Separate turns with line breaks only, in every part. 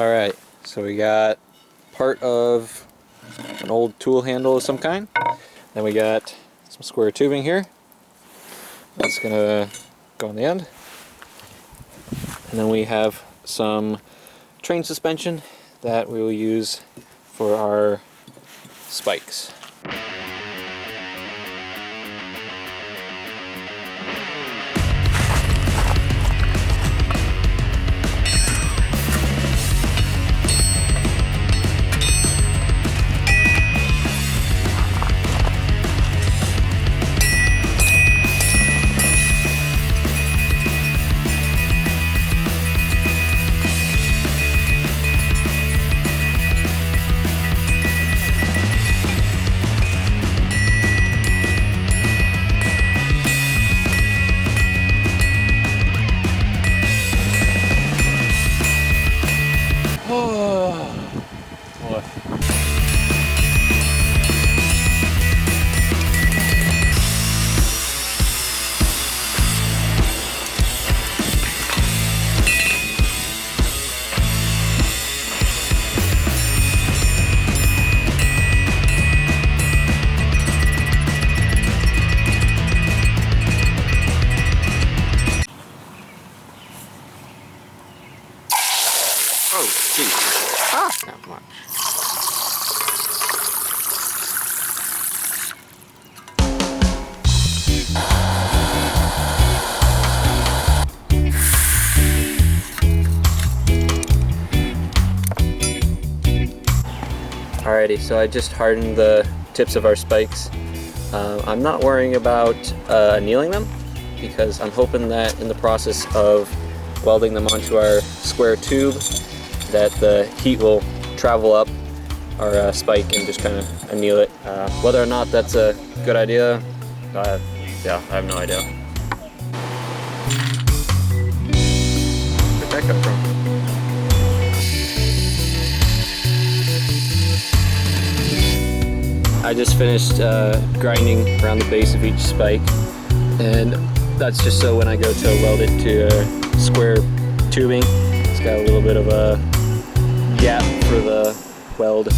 Alright, so we got part of an old tool handle of some kind. Then we got some square tubing here. That's gonna go on the end. And then we have some train suspension that we will use for our spikes.
Oh, geez. Ah, not much.
Alrighty, so I just hardened the tips of our spikes. I'm not worrying about annealing them because I'm hoping that in the process of welding them onto our square tube that the heat will travel up our spike and just kind of anneal it. Whether or not that's a good idea, yeah, I have no idea. Where'd that come from? I just finished grinding around the base of each spike, and that's just so when I go to weld it to square tubing, it's got a little bit of a gap for the weld.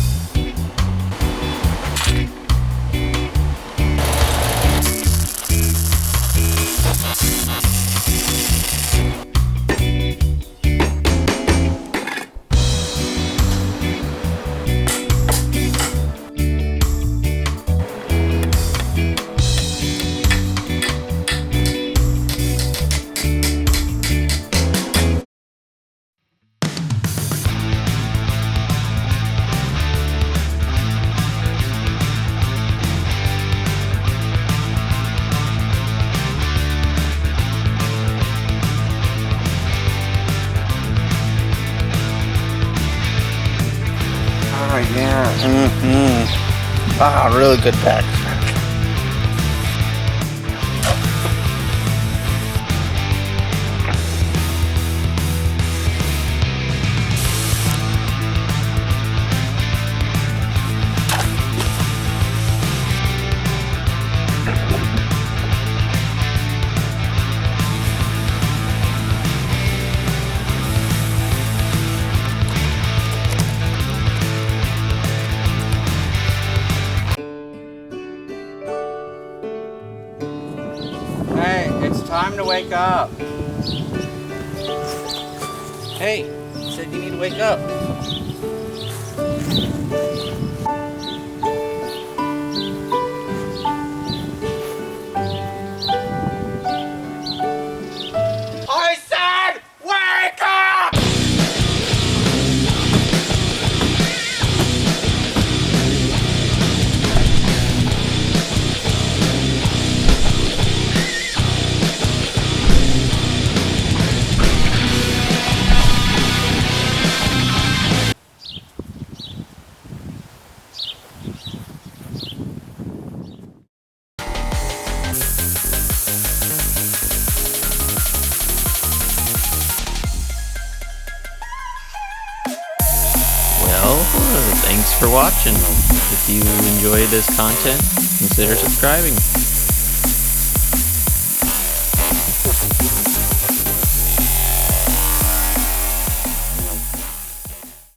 Oh, yeah. Ah, really good pack.
Hey, it's time to wake up. Hey, you said you need to wake up. I said wake up!
Well, thanks for watching. If you enjoy this content, consider subscribing.